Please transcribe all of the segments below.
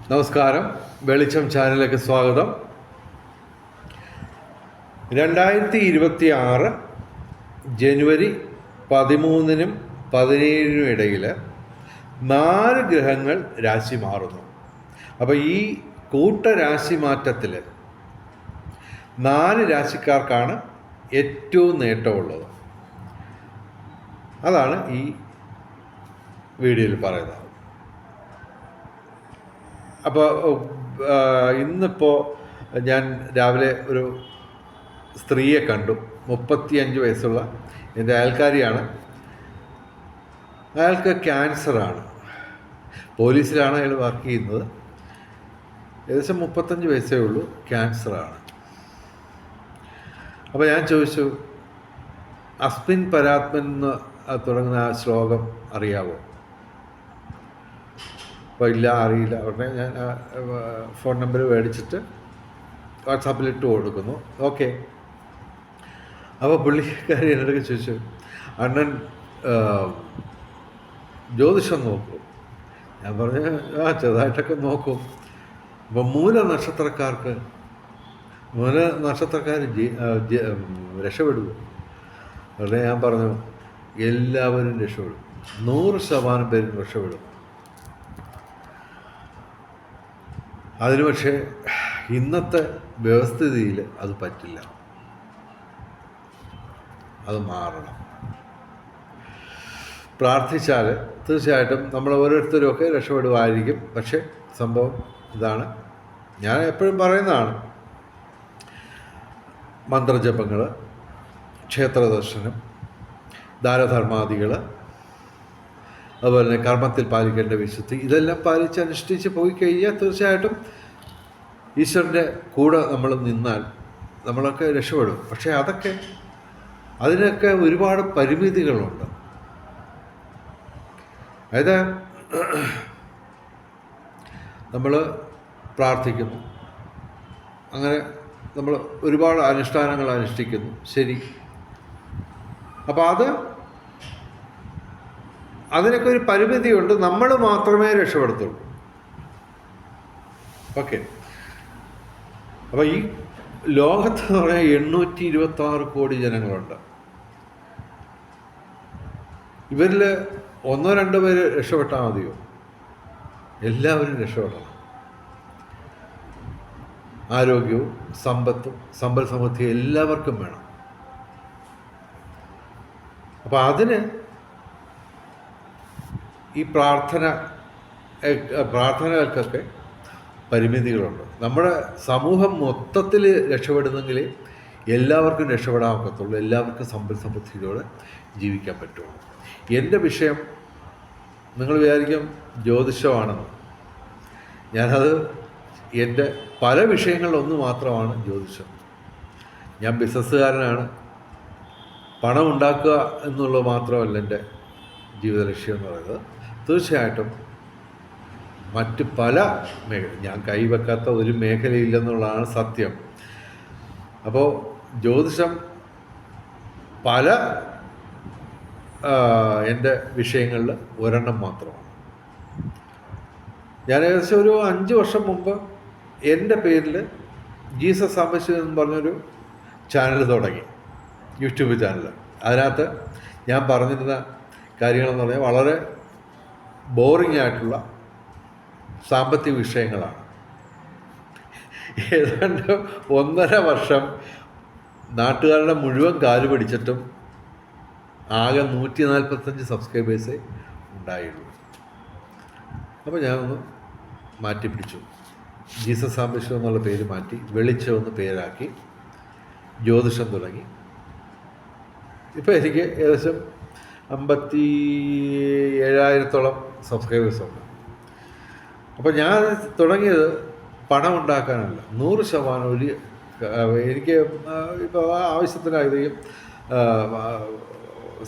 നമസ്കാരം. വെളിച്ചം ചാനലിലേക്ക് സ്വാഗതം. 2026 ജനുവരി 13-നും 17-നും ഇടയിൽ 4 ഗ്രഹങ്ങൾ രാശി മാറുന്നു. അപ്പോൾ ഈ കൂട്ടരാശി മാറ്റത്തിൽ 4 രാശിക്കാർക്കാണ് ഏറ്റവും നേട്ടമുള്ളത്. അതാണ് ഈ വീഡിയോയിൽ പറയുന്നത്. അപ്പോൾ ഇന്നിപ്പോൾ ഞാൻ രാവിലെ ഒരു സ്ത്രീയെ കണ്ടു. 35 വയസ്സുള്ള എൻ്റെ അയൽക്കാരിയാണ്. അയാൾക്ക് ക്യാൻസറാണ്. പോലീസിലാണ് അയാൾ വർക്ക് ചെയ്യുന്നത്. ഏകദേശം 35 വയസ്സേ ഉള്ളൂ. ക്യാൻസറാണ്. അപ്പോൾ ഞാൻ ചോദിച്ചു, അസ്മിൻ പരാത്മൻ എന്ന് തുടങ്ങുന്ന ആ ശ്ലോകം അറിയാവോ? അപ്പോൾ ഇല്ല, അറിയില്ല. ഉടനെ ഞാൻ ഫോൺ നമ്പർ മേടിച്ചിട്ട് വാട്സാപ്പിൽ ഇട്ട് കൊടുക്കുന്നു. ഓക്കെ. അപ്പോൾ പുള്ളിക്കാരി എന്നോടൊക്കെ ചോദിച്ചു, അണ്ണൻ ജ്യോതിഷം നോക്കും? ഞാൻ പറഞ്ഞു, ചെറുതായിട്ടൊക്കെ നോക്കും. അപ്പോൾ മൂല നക്ഷത്രക്കാർ രക്ഷപ്പെടുമോ? ഉടനെ ഞാൻ പറഞ്ഞു, എല്ലാവരും രക്ഷപ്പെടും. 100% പേരും രക്ഷപ്പെടും. അതിന് പക്ഷേ ഇന്നത്തെ വ്യവസ്ഥിതിയിൽ അത് പറ്റില്ല. അത് മാറണം. പ്രാർത്ഥിച്ചാൽ തീർച്ചയായിട്ടും നമ്മൾ ഓരോരുത്തരുമൊക്കെ രക്ഷപ്പെടുമായിരിക്കും. പക്ഷേ സംഭവം ഇതാണ്, ഞാൻ എപ്പോഴും പറയുന്നതാണ്, മന്ത്രജപങ്ങൾ, ക്ഷേത്രദർശനം, ദാനധർമാദികൾ, അതുപോലെ തന്നെ കർമ്മത്തിൽ പാലിക്കേണ്ട വിശുദ്ധി, ഇതെല്ലാം പാലിച്ച് അനുഷ്ഠിച്ച് പോയി കഴിഞ്ഞാൽ തീർച്ചയായിട്ടും ഈശ്വരൻ്റെ കൂടെ നമ്മൾ നിന്നാൽ നമ്മളൊക്കെ രക്ഷപ്പെടും. പക്ഷേ അതിനൊക്കെ ഒരുപാട് പരിമിതികളുണ്ട്. അതായത് നമ്മൾ പ്രാർത്ഥിക്കുന്നു, അങ്ങനെ നമ്മൾ ഒരുപാട് അനുഷ്ഠാനങ്ങൾ അനുഷ്ഠിക്കുന്നു, ശരി. അപ്പോൾ അതിനൊക്കെ ഒരു പരിമിതിയുണ്ട്. നമ്മൾ മാത്രമേ രക്ഷപ്പെടുത്തുള്ളൂ. ഓക്കെ. അപ്പോൾ ഈ ലോകത്ത് എന്ന് പറഞ്ഞാൽ 826 കോടി ജനങ്ങളുണ്ട്. ഇവരിൽ 1-2 പേര് രക്ഷപ്പെട്ടാൽ മതിയോ? എല്ലാവരും രക്ഷപ്പെടണം. ആരോഗ്യവും സമ്പത്തും സമ്പൽ സമൃദ്ധിയും എല്ലാവർക്കും വേണം. അപ്പോൾ അതിന് ഈ പ്രാർത്ഥനകൾക്കൊക്കെ പരിമിതികളുണ്ട്. നമ്മുടെ സമൂഹം മൊത്തത്തിൽ രക്ഷപ്പെടുന്നെങ്കിൽ എല്ലാവർക്കും രക്ഷപ്പെടാൻ ഒക്കത്തുള്ളൂ. എല്ലാവർക്കും സമ്പൽ സമൃദ്ധിയോടെ ജീവിക്കാൻ പറ്റുള്ളൂ. എൻ്റെ വിഷയം നിങ്ങൾ വിചാരിക്കും ജ്യോതിഷമാണെന്ന്. ഞാനത് എൻ്റെ പല വിഷയങ്ങളിലൊന്ന് മാത്രമാണ് ജ്യോതിഷം. ഞാൻ ബിസിനസ്സുകാരനാണ്. പണം ഉണ്ടാക്കുക എന്നുള്ളത് മാത്രമല്ല എൻ്റെ ജീവിത ലക്ഷ്യം എന്ന് പറയുന്നത്. തീർച്ചയായിട്ടും മറ്റ് പല ഞാൻ കൈവെക്കാത്ത ഒരു മേഖലയില്ലെന്നുള്ളതാണ് സത്യം. അപ്പോൾ ജ്യോതിഷം പല എൻ്റെ വിഷയങ്ങളിൽ ഒരെണ്ണം മാത്രമാണ്. ഞാൻ ഏകദേശം ഒരു 5 വർഷം മുമ്പ് എൻ്റെ പേരിൽ ജീസസ് സാംബശിവൻ എന്ന് പറഞ്ഞൊരു ചാനൽ തുടങ്ങി, യൂട്യൂബ് ചാനൽ. അതിനകത്ത് ഞാൻ പറഞ്ഞിരുന്ന കാര്യങ്ങളെന്ന് പറഞ്ഞാൽ വളരെ ബോറിംഗ് ആയിട്ടുള്ള സാമ്പത്തിക വിഷയങ്ങളാണ്. ഏതാണ്ട് 1.5 വർഷം നാട്ടുകാരുടെ മുഴുവൻ കാല് പിടിച്ചിട്ടും ആകെ 145 സബ്സ്ക്രൈബേഴ്സേ ഉണ്ടായുള്ളൂ. അപ്പോൾ ഞാനൊന്ന് മാറ്റി പിടിച്ചു. ജീസസ് സാംബശിവൻ എന്നുള്ള പേര് മാറ്റി വെളിച്ചം എന്ന് പേരാക്കി ജ്യോതിഷം തുടങ്ങി. ഇപ്പോൾ എനിക്ക് ഏകദേശം 57,000-ഓളം സബ്സ്ക്രൈബേഴ്സുണ്ട്. അപ്പോൾ ഞാൻ തുടങ്ങിയത് പണം ഉണ്ടാക്കാനല്ല, 100% എനിക്ക് ഇപ്പോൾ ആവശ്യത്തിനധികം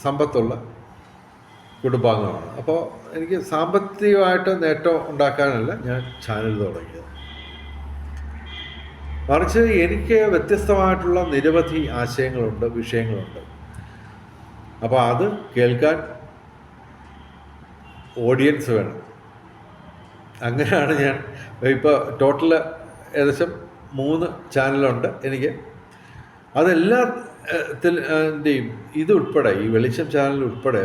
സമ്പത്തുള്ള കുടുംബാംഗമാണ്. അപ്പോൾ എനിക്ക് സാമ്പത്തികമായിട്ട് നേട്ടം ഉണ്ടാക്കാനല്ല ഞാൻ ചാനൽ തുടങ്ങിയത്. മറിച്ച് എനിക്ക് വ്യത്യസ്തമായിട്ടുള്ള നിരവധി ആശയങ്ങളുണ്ട്, വിഷയങ്ങളുണ്ട്. അപ്പോൾ അത് കേൾക്കാൻ ഓഡിയൻസ് വേണം. അങ്ങനെയാണ് ഞാൻ ഇപ്പോൾ ടോട്ടൽ ഏകദേശം 3 ചാനലുണ്ട് എനിക്ക്. അതെല്ലാത്തിൻ്റെയും ഇതുൾപ്പെടെ, ഈ വെളിച്ചം ചാനൽ ഉൾപ്പെടെ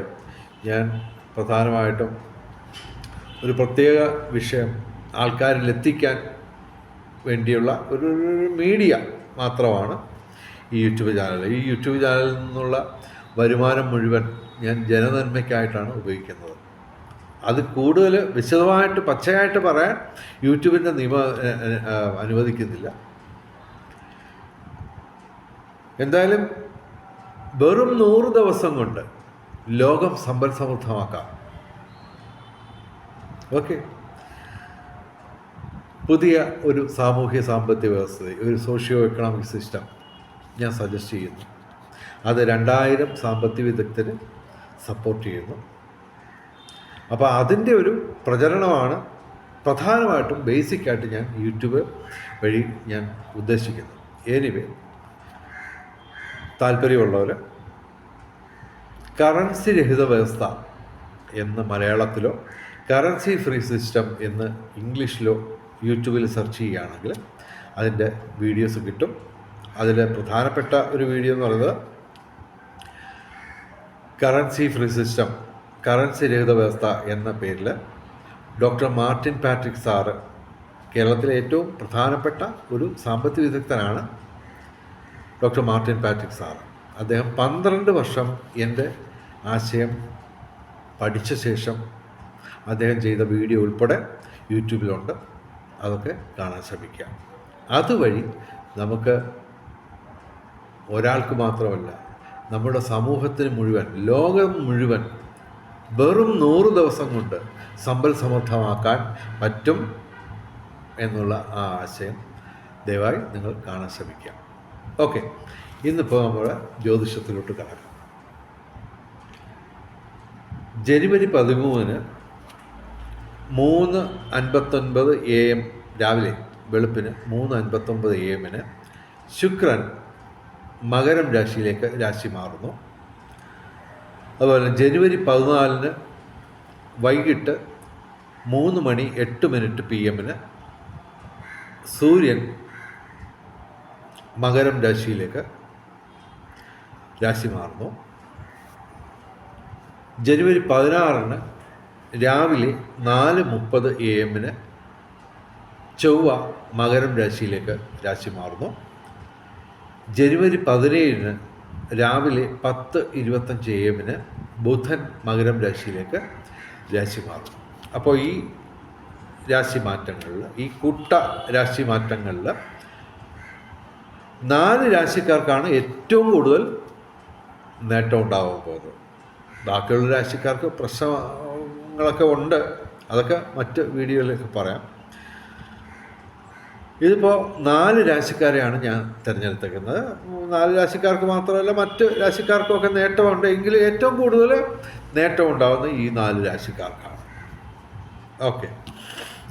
ഞാൻ പ്രധാനമായിട്ടും ഒരു പ്രത്യേക വിഷയം ആൾക്കാരിലെത്തിക്കാൻ വേണ്ടിയുള്ള ഒരു മീഡിയ മാത്രമാണ് ഈ യൂട്യൂബ് ചാനൽ. ഈ യൂട്യൂബ് ചാനലിൽ നിന്നുള്ള വരുമാനം മുഴുവൻ ഞാൻ ജനനന്മയ്ക്കായിട്ടാണ് ഉപയോഗിക്കുന്നത്. അത് കൂടുതൽ വിശദമായിട്ട് പച്ചയായിട്ട് പറയാൻ യൂട്യൂബിൻ്റെ നിയമം അനുവദിക്കുന്നില്ല. എന്തായാലും വെറും 100 ദിവസം കൊണ്ട് ലോകം സമ്പൽ സമൃദ്ധമാക്കാം. ഓക്കെ, പുതിയ ഒരു സാമൂഹ്യ സാമ്പത്തിക വ്യവസ്ഥ, ഒരു സോഷ്യോ എക്കണോമിക് സിസ്റ്റം ഞാൻ സജസ്റ്റ് ചെയ്യുന്നു. അത് 2000 സാമ്പത്തിക വിദഗ്ധർ സപ്പോർട്ട് ചെയ്യുന്നു. അപ്പോൾ അതിൻ്റെ ഒരു പ്രചരണമാണ് പ്രധാനമായിട്ടും ബേസിക്കായിട്ട് ഞാൻ യൂട്യൂബ് വഴി ഞാൻ ഉദ്ദേശിക്കുന്നത്. എനിവേ, താല്പര്യമുള്ളവർ കറൻസി രഹിത വ്യവസ്ഥ എന്ന് മലയാളത്തിലോ കറൻസി ഫ്രീ സിസ്റ്റം എന്ന് ഇംഗ്ലീഷിലോ യൂട്യൂബിൽ സെർച്ച് ചെയ്യുകയാണെങ്കിൽ അതിൻ്റെ വീഡിയോസ് കിട്ടും. അതിൽ പ്രധാനപ്പെട്ട ഒരു വീഡിയോ എന്ന് പറയുന്നത് കറൻസി ഫ്രീ സിസ്റ്റം, കറൻസി രഹിത വ്യവസ്ഥ എന്ന പേരിൽ ഡോക്ടർ മാർട്ടിൻ പാട്രിക് സാറ്, കേരളത്തിലെ ഏറ്റവും പ്രധാനപ്പെട്ട ഒരു സാമ്പത്തിക വിദഗ്ധനാണ് ഡോക്ടർ മാർട്ടിൻ പാട്രിക് സാറ്. അദ്ദേഹം 12 വർഷം എൻ്റെ ആശയം പഠിച്ച ശേഷം അദ്ദേഹം ചെയ്ത വീഡിയോ ഉൾപ്പെടെ യൂട്യൂബിലുണ്ട്. അതൊക്കെ കാണാൻ ശ്രമിക്കുക. അതുവഴി നമുക്ക് ഒരാൾക്ക് മാത്രമല്ല, നമ്മുടെ സമൂഹത്തിന് മുഴുവൻ, ലോകം മുഴുവൻ വെറും 100 ദിവസം കൊണ്ട് സമ്പൽ സമൃദ്ധമാക്കാൻ പറ്റും എന്നുള്ള ആ ആശയം ദയവായി നിങ്ങൾ കാണാൻ ശ്രമിക്കുക. ഓക്കെ, ഇന്നിപ്പോൾ നമ്മൾ ജ്യോതിഷത്തിലോട്ട് കടക്കാം. ജനുവരി 13 3:59 AM രാവിലെ, വെളുപ്പിന് 3:59 AM ശുക്രൻ മകരം രാശിയിലേക്ക് രാശി മാറുന്നു. അതുപോലെ ജനുവരി 14 വൈകിട്ട് 3:08 PM സൂര്യൻ മകരം രാശിയിലേക്ക് രാശി മാറുന്നു. ജനുവരി 16 രാവിലെ 4:30 AM ചൊവ്വ മകരം രാശിയിലേക്ക് രാശി മാറുന്നു. ജനുവരി 17 രാവിലെ 10:25 AM ബുധൻ മകരം രാശിയിലേക്ക് രാശി മാറുന്നു. അപ്പോൾ ഈ രാശി മാറ്റങ്ങളിൽ, ഈ കൂട്ട രാശി മാറ്റങ്ങളിൽ 4 രാശിക്കാർക്കാണ് ഏറ്റവും കൂടുതൽ നേട്ടം ഉണ്ടാകാൻ പോകുന്നത്. ബാക്കിയുള്ള രാശിക്കാർക്ക് പ്രശ്നങ്ങളൊക്കെ ഉണ്ട്, അതൊക്കെ മറ്റ് വീഡിയോയിലൊക്കെ പറയാം. ഇതിപ്പോൾ 4 രാശിക്കാരെയാണ് ഞാൻ തിരഞ്ഞെടുത്തേക്കുന്നത്. 4 രാശിക്കാർക്ക് മാത്രമല്ല, മറ്റ് രാശിക്കാർക്കൊക്കെ നേട്ടമുണ്ട്. എങ്കിലും ഏറ്റവും കൂടുതൽ നേട്ടം ഉണ്ടാകുന്ന ഈ 4 രാശിക്കാർക്കാണ്. ഓക്കെ,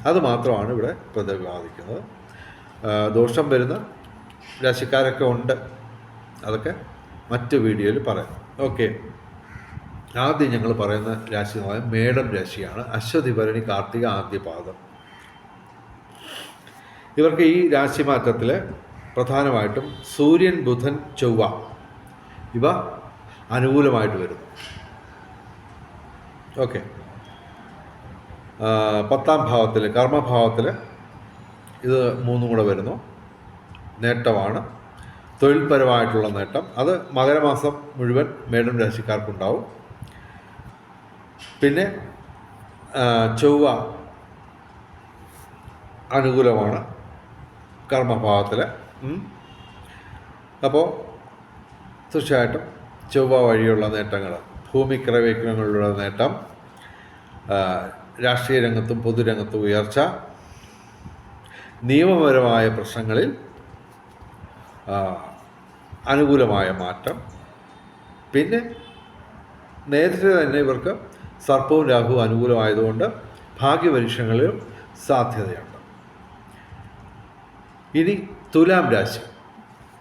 അത് മാത്രമാണ് ഇവിടെ പ്രതിപാദിക്കുന്നത്. ദോഷം വരുന്ന രാശിക്കാരൊക്കെ ഉണ്ട്, അതൊക്കെ മറ്റ് വീഡിയോയിൽ പറയാം. ഓക്കെ, ആദ്യം ഞങ്ങൾ പറയുന്ന രാശി എന്ന് പറയുന്നത് മേടം രാശിയാണ്. അശ്വതി ഭരണി കാർത്തിക ആദ്യപാദം. ഇവർക്ക് ഈ രാശിമാറ്റത്തിൽ പ്രധാനമായിട്ടും സൂര്യൻ ബുധൻ ചൊവ്വ ഇവ അനുകൂലമായിട്ട് വരുന്നു. ഓക്കെ, 10ാം ഭാവത്തിൽ, കർമ്മഭാവത്തിൽ ഇത് 3 കൂടെ വരുന്നു. നേട്ടമാണ്, തൊഴിൽപരമായിട്ടുള്ള നേട്ടം. അത് മകരമാസം മുഴുവൻ മേടം രാശിക്കാർക്കുണ്ടാവും. പിന്നെ ചൊവ്വ അനുകൂലമാണ് കർമ്മഭാവത്തിൽ. അപ്പോൾ തീർച്ചയായിട്ടും ചൊവ്വ വഴിയുള്ള നേട്ടങ്ങൾ, ഭൂമിക്രയവിക്രയങ്ങളിലുള്ള നേട്ടം, രാഷ്ട്രീയ രംഗത്തും പൊതുരംഗത്തും ഉയർച്ച, നിയമപരമായ പ്രശ്നങ്ങളിൽ അനുകൂലമായ മാറ്റം. പിന്നെ നേരത്തെ തന്നെ ഇവർക്ക് സർപ്പവും രാഹുവും അനുകൂലമായതുകൊണ്ട് ഭാഗ്യപരീക്ഷണങ്ങളിലും സാധ്യതയുണ്ട്. ഇനി തുലാം രാശി.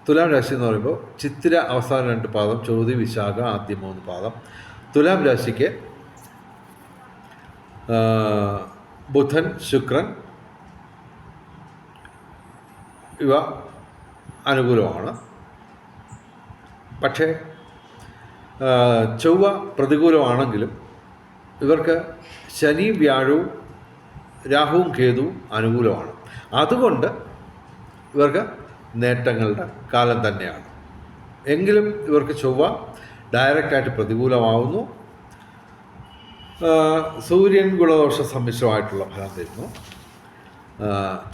തുലാം രാശി എന്ന് പറയുമ്പോൾ ചിത്തിര അവസാന 2 പാദം, ചോതി വിശാഖ ആദ്യ 3 പാദം. തുലാം രാശിക്ക് ബുധൻ, ശുക്രൻ ഇവ അനുകൂലമാണ്. പക്ഷേ ചൊവ്വ പ്രതികൂലമാണെങ്കിലും ഇവർക്ക് ശനി, വ്യാഴവും രാഹുവും കേതുവും അനുകൂലമാണ്. അതുകൊണ്ട് ഇവർക്ക് നേട്ടങ്ങളുടെ കാലം തന്നെയാണ്. എങ്കിലും ഇവർക്ക് ചൊവ്വ ഡയറക്റ്റായിട്ട് പ്രതികൂലമാവുന്നു. സൂര്യൻ ഗുണദോഷ സമ്മിശ്രമായിട്ടുള്ള ഫലം തരുന്നു.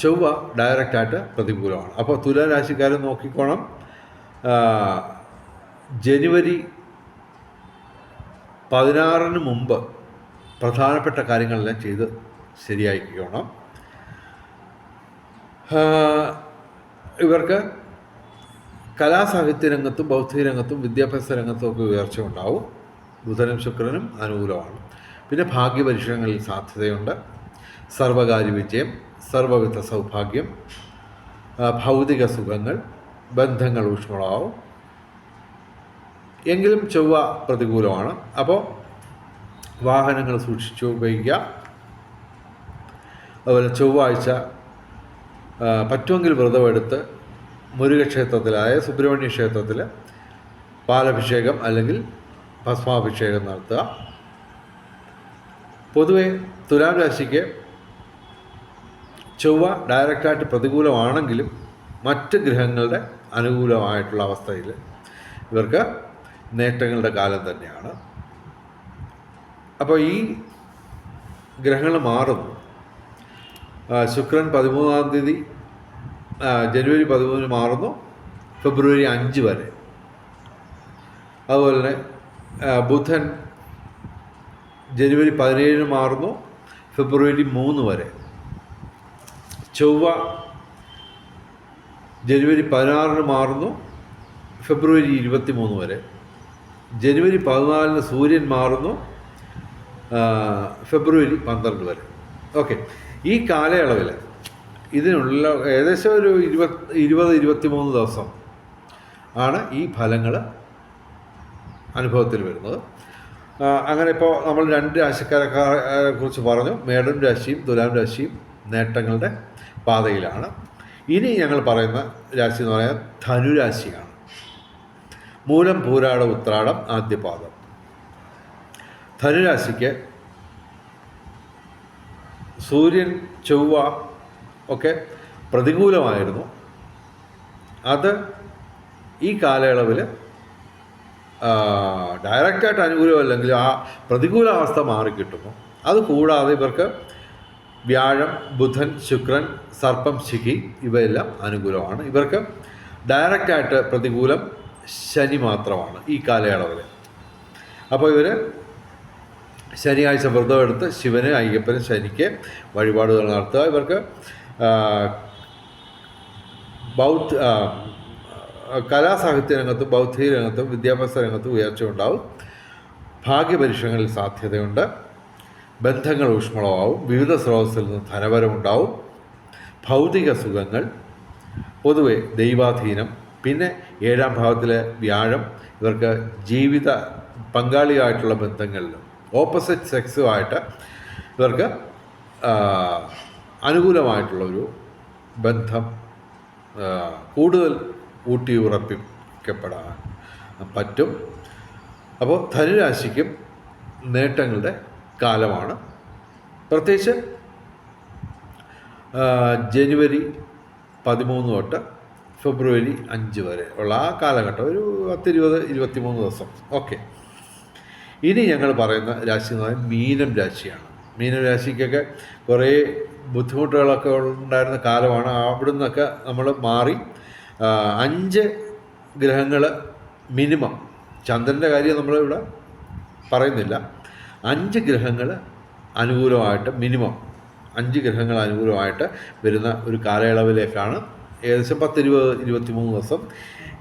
ചൊവ്വ ഡയറക്റ്റായിട്ട് പ്രതികൂലമാണ്. അപ്പോൾ തുലാരാശിക്കാർ നോക്കിക്കോണം, ജനുവരി 16 മുമ്പ് പ്രധാനപ്പെട്ട കാര്യങ്ങളെല്ലാം ചെയ്ത് ശരിയാക്കിക്കോണം. ഇവർക്ക് കലാസാഹിത്യ രംഗത്തും ബൗദ്ധിക രംഗത്തും വിദ്യാഭ്യാസ രംഗത്തും ഒക്കെ ഉയർച്ച ഉണ്ടാവും. ബുധനും ശുക്രനും അനുകൂലമാണ്. പിന്നെ ഭാഗ്യപരീക്ഷണങ്ങളിൽ സാധ്യതയുണ്ട്. സർവകാര്യ വിജയം, സർവവിധ സൗഭാഗ്യം, ഭൗതിക സുഖങ്ങൾ, ബന്ധങ്ങൾ ഊഷ്മളമാവും. എങ്കിലും ചൊവ്വ പ്രതികൂലമാണ്. അപ്പോൾ വാഹനങ്ങൾ സൂക്ഷിച്ചു ഉപയോഗിക്കുക. അതുപോലെ ചൊവ്വാഴ്ച പറ്റുമെങ്കിൽ വ്രതമെടുത്ത് മുരുകക്ഷേത്രത്തിലായ സുബ്രഹ്മണ്യ ക്ഷേത്രത്തിൽ പാലഭിഷേകം അല്ലെങ്കിൽ ഭസ്മാഭിഷേകം നടത്തുക. പൊതുവെ തുലാം രാശിക്ക് ചൊവ്വ ഡയറക്റ്റായിട്ട് പ്രതികൂലമാണെങ്കിലും മറ്റ് ഗ്രഹങ്ങളുടെ അനുകൂലമായിട്ടുള്ള അവസ്ഥയിൽ ഇവർക്ക് നേട്ടങ്ങളുടെ കാലം തന്നെയാണ്. അപ്പോൾ ഈ ഗ്രഹങ്ങൾ മാറുന്നു. ശുക്രൻ 13-ാം തീയതി ജനുവരി 13 മാറുന്നു, ഫെബ്രുവരി 5 വരെ. അതുപോലെ തന്നെ ബുധൻ ജനുവരി 17 മാറുന്നു, ഫെബ്രുവരി 3 വരെ. ചൊവ്വ ജനുവരി 16 മാറുന്നു, ഫെബ്രുവരി 23 വരെ. ജനുവരി 14 സൂര്യൻ മാറുന്നു, ഫെബ്രുവരി 12 വരെ. ഓക്കെ, ഈ കാലയളവിൽ ഇതിനുള്ള ഏകദേശം ഒരു 20-23 ദിവസം ആണ് ഈ ഫലങ്ങൾ അനുഭവത്തിൽ വരുന്നത്. അങ്ങനെ ഇപ്പോൾ നമ്മൾ 2 രാശിക്കാരെ കുറിച്ച് പറഞ്ഞു. മേടം രാശിയും തുലാം രാശിയും നേട്ടങ്ങളുടെ പാതയിലാണ്. ഇനി ഞങ്ങൾ പറയുന്ന രാശി എന്ന് പറയാൻ ധനുരാശിയാണ്. മൂലം, പൂരാടം, ഉത്രാടം ആദ്യപാദം. ധനുരാശിക്ക് സൂര്യൻ, ചൊവ്വ ഒക്കെ പ്രതികൂലമായിരുന്നു. അത് ഈ കാലയളവിൽ ഡയറക്റ്റായിട്ട് അനുകൂലമല്ലെങ്കിൽ ആ പ്രതികൂലാവസ്ഥ മാറിക്കിട്ടുന്നു. അതുകൂടാതെ ഇവർക്ക് വ്യാഴം, ബുധൻ, ശുക്രൻ, സർപ്പം, ശിഖി ഇവയെല്ലാം അനുകൂലമാണ്. ഇവർക്ക് ഡയറക്റ്റായിട്ട് പ്രതികൂലം ശനി മാത്രമാണ് ഈ കാലയളവിൽ. അപ്പോൾ ഇവർ ശനിയാഴ്ച വ്രതമെടുത്ത് ശിവന്, അയ്യപ്പന്, ശനിക്ക് വഴിപാടുകൾ നടത്തുക. ഇവർക്ക് കലാസാഹിത്യ രംഗത്തും ബൗദ്ധിക രംഗത്തും വിദ്യാഭ്യാസ രംഗത്തും ഉയർച്ച ഉണ്ടാവും. ഭാഗ്യപരീക്ഷണങ്ങളിൽ സാധ്യതയുണ്ട്. ബന്ധങ്ങൾ ഊഷ്മളമാവും. വിവിധ സ്രോതസ്സിൽ നിന്ന് ധനവരമുണ്ടാവും. ഭൗതിക സുഖങ്ങൾ, പൊതുവെ ദൈവാധീനം. പിന്നെ 7-ാം ഭാവത്തിലെ വ്യാഴം ഇവർക്ക് ജീവിത പങ്കാളിയായിട്ടുള്ള ബന്ധങ്ങളിലും ഓപ്പോസിറ്റ് സെക്സുമായിട്ട് ഇവർക്ക് അനുകൂലമായിട്ടുള്ളൊരു ബന്ധം കൂടുതൽ ഊട്ടിയുറപ്പിക്കപ്പെടാൻ പറ്റും. അപ്പോൾ ധനുരാശിക്കും നേട്ടങ്ങളുടെ കാലമാണ്. പ്രത്യേകിച്ച് ജനുവരി 13 തൊട്ട് ഫെബ്രുവരി 5 വരെ ഉള്ള ആ കാലഘട്ടം, ഒരു 10-20-23 ദിവസം. ഓക്കെ, ഇനി ഞങ്ങൾ പറയുന്ന രാശി എന്ന് പറയുന്നത് മീനം രാശിയാണ്. മീനം രാശിക്കൊക്കെ കുറേ ബുദ്ധിമുട്ടുകളൊക്കെ ഉണ്ടായിരുന്ന കാലമാണ്. അവിടെ നിന്നൊക്കെ നമ്മൾ മാറി 5 ഗ്രഹങ്ങൾ മിനിമം, ചന്ദ്രൻ്റെ കാര്യം നമ്മളിവിടെ പറയുന്നില്ല, 5 ഗ്രഹങ്ങൾ അനുകൂലമായിട്ട്, മിനിമം 5 ഗ്രഹങ്ങൾ അനുകൂലമായിട്ട് വരുന്ന ഒരു കാലയളവിലേക്കാണ് ഏകദേശം 10-20-23 ദിവസം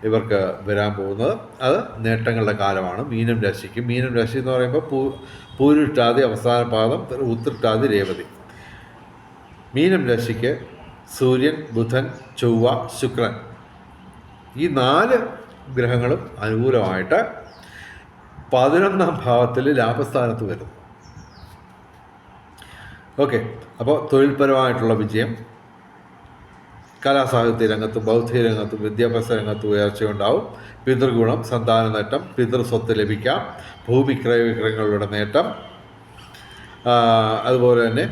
ഇവർക്ക് വരാൻ പോകുന്നത്. അത് നേട്ടങ്ങളുടെ കാലമാണ് മീനം രാശിക്ക്. മീനം രാശി എന്ന് പറയുമ്പോൾ പൂരുരുട്ടാതി, അവസാന പാദം, ഉത്രട്ടാതി, രേവതി. മീനം രാശിക്ക് സൂര്യൻ, ബുധൻ, ചൊവ്വ, ശുക്രൻ ഈ 4 ഗ്രഹങ്ങളും അനുകൂലമായിട്ട് 11-ാം ഭാവത്തിൽ ലാഭസ്ഥാനത്ത് വരുന്നു. ഓക്കെ. അപ്പോൾ തൊഴിൽപരമായിട്ടുള്ള വിജയം, കലാസാഹിത്യ രംഗത്തും ബൗദ്ധിക രംഗത്തും വിദ്യാഭ്യാസ രംഗത്തും ഉയർച്ചയുണ്ടാവും. പിതൃഗുണം, സന്താന നേട്ടം, പിതൃസ്വത്ത് ലഭിക്കാം, ഭൂമി ക്രയവിക്രയങ്ങളുടെ നേട്ടം, അതുപോലെ തന്നെ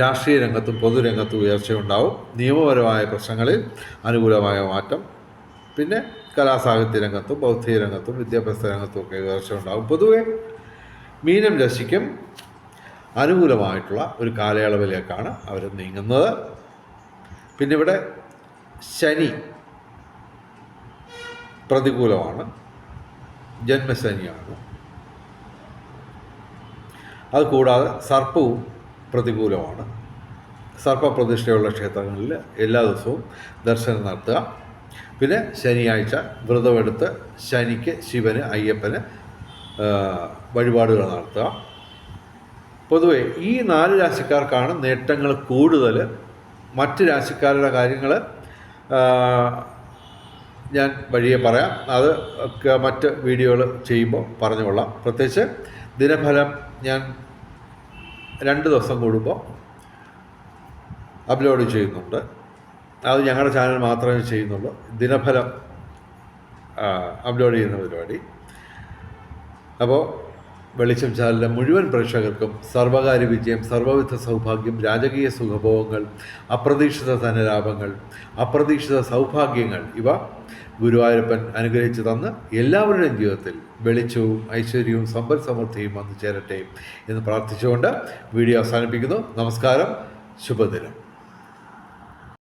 രാഷ്ട്രീയ രംഗത്തും പൊതുരംഗത്തും ഉയർച്ചയുണ്ടാവും. നിയമപരമായ പ്രശ്നങ്ങളിൽ അനുകൂലമായ മാറ്റം, പിന്നെ കലാസാഹിത്യ രംഗത്തും ബൗദ്ധിക രംഗത്തും വിദ്യാഭ്യാസ രംഗത്തും ഒക്കെ ഉയർച്ചയുണ്ടാവും. പൊതുവെ മീനം രാശിക്കും അനുകൂലമായിട്ടുള്ള ഒരു കാലയളവിലേക്കാണ് അവർ നീങ്ങുന്നത്. പിന്നെ ഇവിടെ ശനി പ്രതികൂലമാണ്, ജന്മശനിയാണ്. അതുകൂടാതെ സർപ്പവും പ്രതികൂലമാണ്. സർപ്പപ്രതിഷ്ഠയുള്ള ക്ഷേത്രങ്ങളിൽ എല്ലാ ദിവസവും ദർശനം നടത്തുക. പിന്നെ ശനിയാഴ്ച വ്രതമെടുത്ത് ശനിക്ക്, ശിവന്, അയ്യപ്പന് വഴിപാടുകൾ നടത്തുക. പൊതുവെ ഈ 4 രാശിക്കാർക്കാണ് നേട്ടങ്ങൾ കൂടുതൽ. മറ്റ് രാശിക്കാരുടെ കാര്യങ്ങൾ ഞാൻ വഴിയെ പറയാം. അത് മറ്റ് വീഡിയോകൾ ചെയ്യുമ്പോൾ പറഞ്ഞുകൊള്ളാം. പ്രത്യേകിച്ച് ദിനഫലം ഞാൻ 2 ദിവസം കൂടുമ്പോൾ അപ്ലോഡ് ചെയ്യുന്നുണ്ട്. അത് ഞങ്ങളുടെ ചാനൽ മാത്രമേ ചെയ്യുന്നുള്ളൂ, ദിനഫലം അപ്ലോഡ് ചെയ്യുന്ന പരിപാടി. അപ്പോൾ വെളിച്ചം ചാനലിലെ മുഴുവൻ പ്രേക്ഷകർക്കും സർവകാര്യ വിജയം, സർവ്വവിധ സൗഭാഗ്യം, രാജകീയ സുഖഭോഗങ്ങൾ, അപ്രതീക്ഷിത ധനലാഭങ്ങൾ, അപ്രതീക്ഷിത സൗഭാഗ്യങ്ങൾ ഇവ ഗുരുവായൂരപ്പൻ അനുഗ്രഹിച്ചു തന്ന് എല്ലാവരുടെയും ജീവിതത്തിൽ വെളിച്ചവും ഐശ്വര്യവും സമ്പൽ സമൃദ്ധിയും വന്നു ചേരട്ടെ എന്ന് പ്രാർത്ഥിച്ചുകൊണ്ട് വീഡിയോ അവസാനിപ്പിക്കുന്നു. നമസ്കാരം, ശുഭദിനം.